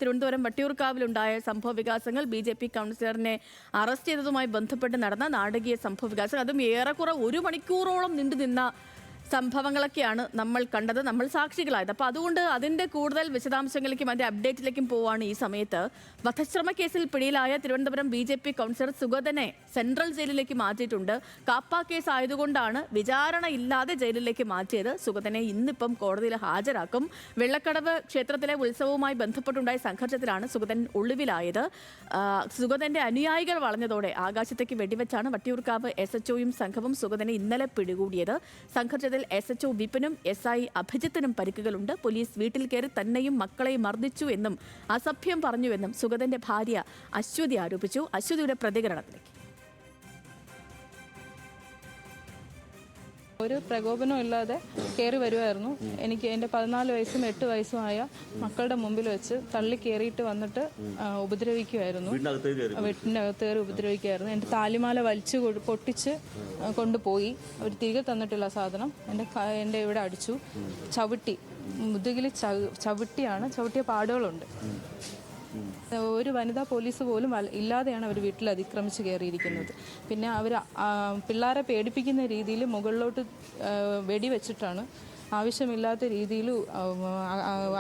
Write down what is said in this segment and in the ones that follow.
തിരുവനന്തപുരം വട്ടിയൂർക്കാവിലുണ്ടായ സംഭവ വികാസങ്ങൾ BJP കൗൺസിലറിനെ arrest ചെയ്തതുമായി ബന്ധപ്പെട്ട് നടന്ന നാടകീയ സംഭവ വികാസങ്ങൾ, അതും ഏറെക്കുറെ 1 മണിക്കൂറോളം നീണ്ടുനിന്ന സംഭവങ്ങളൊക്കെയാണ് നമ്മൾ കണ്ടത്, നമ്മൾ സാക്ഷികളായത്. അപ്പോൾ അതുകൊണ്ട് അതിൻ്റെ കൂടുതൽ വിശദാംശങ്ങളിലേക്കും അതിൻ്റെ അപ്ഡേറ്റിലേക്കും പോവാണ് ഈ സമയത്ത്. വധശ്രമ കേസിൽ പിടിയിലായ തിരുവനന്തപുരം BJP കൗൺസിലർ സുഗതനെ സെൻട്രൽ ജയിലിലേക്ക് മാറ്റിയിട്ടുണ്ട്. കാപ്പ കേസ് ആയതുകൊണ്ടാണ് വിചാരണ ഇല്ലാതെ ജയിലിലേക്ക് മാറ്റിയത്. സുഗതനെ ഇന്നിപ്പം കോടതിയിൽ ഹാജരാക്കും. വെള്ളക്കടവ് ക്ഷേത്രത്തിലെ ഉത്സവവുമായി ബന്ധപ്പെട്ടുണ്ടായ സംഘർഷത്തിലാണ് സുഗതൻ ഒളിവിലായത്. സുഗതന്റെ അനുയായികൾ വളഞ്ഞതോടെ ആകാശത്തേക്ക് വെടിവെച്ചാണ് വട്ടിയൂർക്കാവ് SHOയും സംഘവും സുഗതനെ ഇന്നലെ പിടികൂടിയത്. സംഘർഷത്തിൽ SHO വിപിനും SI അഭിജിത്തിനും പരിക്കുകളുണ്ട്. പോലീസ് വീട്ടിൽ കയറി തന്നെയും മക്കളെയും മർദ്ദിച്ചു എന്നും അസഭ്യം പറഞ്ഞുവെന്നും സുഗതന്റെ ഭാര്യ അശ്വതി ആരോപിച്ചു. അശ്വതിയുടെ പ്രതികരണത്തിലേക്ക്. ഒരു പ്രകോപനവും ഇല്ലാതെ കയറി വരുമായിരുന്നു. എനിക്ക് എൻ്റെ 14 വയസ്സും 8 വയസ്സുമായ മക്കളുടെ മുമ്പിൽ വെച്ച് തള്ളി കയറിയിട്ട് വന്നിട്ട് ഉപദ്രവിക്കുമായിരുന്നു. വീട്ടിൻ്റെ അകത്ത് കയറി ഉപദ്രവിക്കുമായിരുന്നു. എൻ്റെ താലിമാല വലിച്ചു പൊട്ടിച്ച് കൊണ്ടുപോയി. അവർ തിരികെ തന്നിട്ടില്ല സാധനം. എൻ്റെ ഇവിടെ അടിച്ചു, ചവിട്ടി, മുതുകിൽ ചവിട്ടിയ പാടുകളുണ്ട്. ഒരു വനിതാ പോലീസ് പോലും ഇല്ലാതെയാണ് അവർ വീട്ടിൽ അതിക്രമിച്ച് കയറിയിരിക്കുന്നത്. പിന്നെ അവർ പിള്ളേരെ പേടിപ്പിക്കുന്ന രീതിയിൽ മുകളിലോട്ട് വെടിവെച്ചിട്ടാണ് ആവശ്യമില്ലാത്ത രീതിയിൽ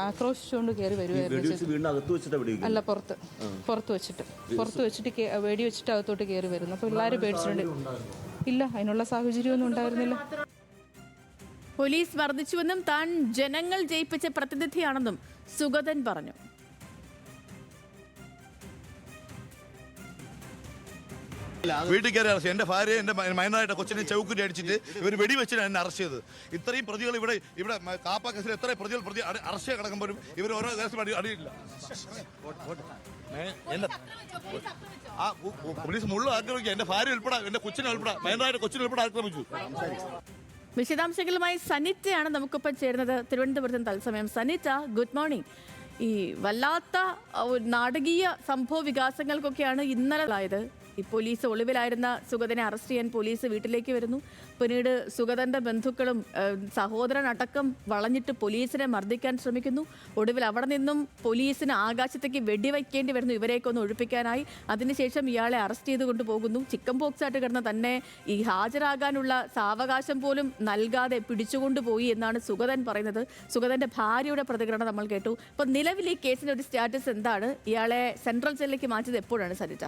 ആക്രോശിച്ചുകൊണ്ട് കയറി വരുമായിരുന്നു. അല്ല, പുറത്ത് വെച്ചിട്ട് വെടിവെച്ചിട്ട് അകത്തോട്ട് കയറി വരുന്നു. അപ്പോൾ പിള്ളേർ പേടിച്ചിട്ടുണ്ട്. ഇല്ല, അതിനുള്ള സാഹചര്യമൊന്നും ഉണ്ടായിരുന്നില്ല. പോലീസ് മർദ്ദിച്ചുവെന്നും താൻ ജനങ്ങൾ ജയിപ്പിച്ച പ്രതിനിധിയാണെന്നും സുഗതൻ പറഞ്ഞു. വീട്ടിൽ കയറി അറസ്റ്റ്, എൻ്റെ ഭാര്യ എൻ്റെ മൈനറായിട്ട് കൊച്ചിനെ ചൗക്കുറ്റി അടിച്ചിട്ട് ഇവർ വെടിവെച്ചിട്ട് എന്നെ അറസ്റ്റ് ചെയ്തത്. ഇത്രയും പ്രതികൾ ഇവിടെ കാപ്പ കേസിൽ എത്ര പ്രതികൾ അറസ്റ്റ് കിടക്കുമ്പോഴും ഇവർ ഓരോ ദിവസം അടിയില്ല. പോലീസ് മുഴുവൻ ആക്രമിക്കുക, എൻ്റെ ഭാര്യ ഉൾപ്പെടെ എൻ്റെ കൊച്ചിനെ ഉൾപ്പെടെ മൈനറായിട്ട് കൊച്ചിനെ ഉൾപ്പെടെ ആക്രമിച്ചു. വിശദാംശങ്ങളുമായി സനിറ്റയാണ് നമുക്കിപ്പം ചേരുന്നത് തിരുവനന്തപുരത്ത് തത്സമയം. സനിറ്റ, ഗുഡ് മോർണിംഗ്. ഈ വല്ലാത്ത നാടകീയ സംഭവ വികാസങ്ങൾക്കൊക്കെയാണ് ഇന്നലെ ആയത്. ഈ പോലീസ് ഒളിവിലായിരുന്ന സുഗതനെ അറസ്റ്റ് ചെയ്യാൻ പോലീസ് വീട്ടിലേക്ക് വരുന്നു. പിന്നീട് സുഗതന്റെ ബന്ധുക്കളും സഹോദരനടക്കം വളഞ്ഞിട്ട് പോലീസിനെ മർദ്ദിക്കാൻ ശ്രമിക്കുന്നു. ഒടുവിൽ അവിടെ നിന്നും പോലീസിന് ആകാശത്തേക്ക് വെടിവയ്ക്കേണ്ടി വരുന്നു ഇവരെയൊക്കെ ഒന്ന് ഒഴിപ്പിക്കാനായി. അതിനുശേഷം ഇയാളെ അറസ്റ്റ് ചെയ്ത് കൊണ്ടുപോകുന്നു. ചിക്കൻ പോക്സ് ആയിട്ട് കിടന്ന തന്നെ ഈ ഹാജരാകാനുള്ള സാവകാശം പോലും നൽകാതെ പിടിച്ചുകൊണ്ടുപോയി എന്നാണ് സുഗതൻ പറയുന്നത്. സുഗതന്റെ ഭാര്യയുടെ പ്രതികരണം നമ്മൾ കേട്ടു. അപ്പോൾ നിലവിൽ ഈ കേസിന്റെ ഒരു സ്റ്റാറ്റസ് എന്താണ്? ഇയാളെ സെൻട്രൽ ജയിലിലേക്ക് മാറ്റിയത് എപ്പോഴാണ് സരിത?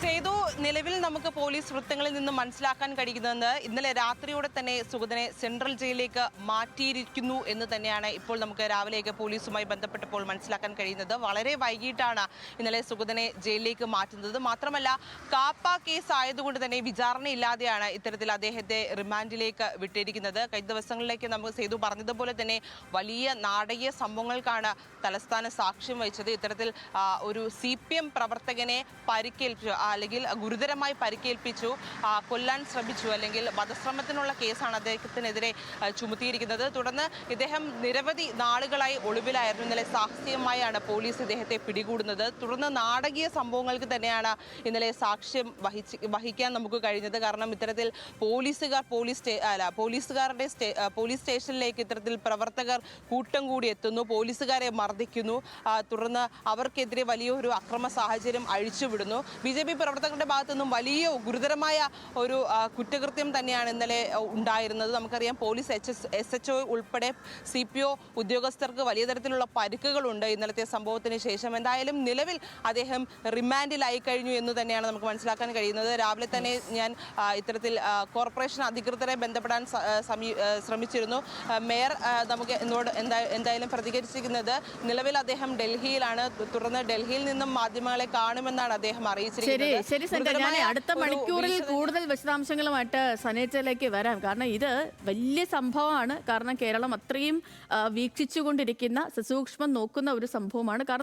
സേതു, നിലവിൽ നമുക്ക് പോലീസ് വൃത്തങ്ങളിൽ നിന്ന് മനസ്സിലാക്കാൻ കഴിയുന്നത് ഇന്നലെ രാത്രിയോടെ തന്നെ സുഗതനെ സെൻട്രൽ ജയിലിലേക്ക് മാറ്റിയിരിക്കുന്നു എന്ന് തന്നെയാണ് ഇപ്പോൾ നമുക്ക് രാവിലെയൊക്കെ പോലീസുമായി ബന്ധപ്പെട്ടപ്പോൾ മനസ്സിലാക്കാൻ കഴിയുന്നത്. വളരെ വൈകിട്ടാണ് ഇന്നലെ സുഗതനെ ജയിലിലേക്ക് മാറ്റുന്നത്. മാത്രമല്ല, കാപ്പ കേസ് ആയതുകൊണ്ട് തന്നെ വിചാരണയില്ലാതെയാണ് ഇത്തരത്തിൽ അദ്ദേഹത്തെ റിമാൻഡിലേക്ക് വിട്ടിരിക്കുന്നത്. കഴിഞ്ഞ ദിവസങ്ങളിലേക്ക് നമുക്ക് സേതു പറഞ്ഞതുപോലെ തന്നെ വലിയ നാടകീയ സംഭവങ്ങൾക്കാണ് തലസ്ഥാനം സാക്ഷ്യം വഹിച്ചത്. ഇത്തരത്തിൽ ഒരു CPM പ്രവർത്തകനെ പരിക്കേൽപ്പിച്ചു, അല്ലെങ്കിൽ ഗുരുതരമായി പരിക്കേൽപ്പിച്ചു, കൊല്ലാൻ ശ്രമിച്ചു, അല്ലെങ്കിൽ വധശ്രമത്തിനുള്ള കേസാണ് അദ്ദേഹത്തിനെതിരെ ചുമത്തിയിരിക്കുന്നത്. തുടർന്ന് ഇദ്ദേഹം നിരവധി നാളുകളായി ഒളിവിലായിരുന്നു. ഇന്നലെ സാഹസികമായാണ് പോലീസ് ഇദ്ദേഹത്തെ പിടികൂടുന്നത്. തുടർന്ന് നാടകീയ സംഭവങ്ങൾക്ക് തന്നെയാണ് ഇന്നലെ സാക്ഷ്യം വഹിക്കാൻ നമുക്ക് കഴിഞ്ഞത്. കാരണം ഇത്തരത്തിൽ പോലീസ് സ്റ്റേഷനിലേക്ക് ഇത്തരത്തിൽ പ്രവർത്തകർ കൂട്ടം കൂടി എത്തുന്നു, പോലീസുകാരെ മർദ്ദിക്കുന്നു. തുടർന്ന് അവർക്കെതിരെ വലിയൊരു അക്രമ സാഹചര്യം അഴിച്ചുവിടുന്നു. BJP പ്രവർത്തകരുടെ ഭാഗത്തുനിന്നും വലിയ ഗുരുതരമായ ഒരു കുറ്റകൃത്യം തന്നെയാണ് ഇന്നലെ ഉണ്ടായിരുന്നത്. നമുക്കറിയാം, പോലീസ് SHO ഉൾപ്പെടെ CPO ഉദ്യോഗസ്ഥർക്ക് വലിയ തരത്തിലുള്ള പരിക്കുകളുണ്ട് ഇന്നലത്തെ സംഭവത്തിന് ശേഷം. എന്തായാലും നിലവിൽ അദ്ദേഹം റിമാൻഡിലായി കഴിഞ്ഞു എന്ന് തന്നെയാണ് നമുക്ക് മനസ്സിലാക്കാൻ കഴിയുന്നത്. രാവിലെ തന്നെ ഞാൻ ഇത്തരത്തിൽ കോർപ്പറേഷൻ അധികൃതരെ ബന്ധപ്പെടാൻ ശ്രമിച്ചിരുന്നു. മേയർ നമുക്ക് എന്തായാലും പ്രതികരിച്ചിരിക്കുന്നത് നിലവിൽ അദ്ദേഹം ഡൽഹിയിലാണ്. തുടർന്ന് ഡൽഹിയിൽ നിന്നും മാധ്യമങ്ങളെ കാണുമെന്നാണ് അദ്ദേഹം അറിയിച്ചിരിക്കുന്നത്. ശരി സനിറ്റ, ഞാൻ അടുത്ത മണിക്കൂറിൽ കൂടുതൽ വിശദാംശങ്ങളുമായിട്ട് സനിറ്റയിലേക്ക് വരാം. കാരണം ഇത് വലിയ സംഭവമാണ്. കാരണം കേരളം അത്രയും വീക്ഷിച്ചുകൊണ്ടിരിക്കുന്ന, സസൂക്ഷ്മം നോക്കുന്ന ഒരു സംഭവമാണ്. കാരണം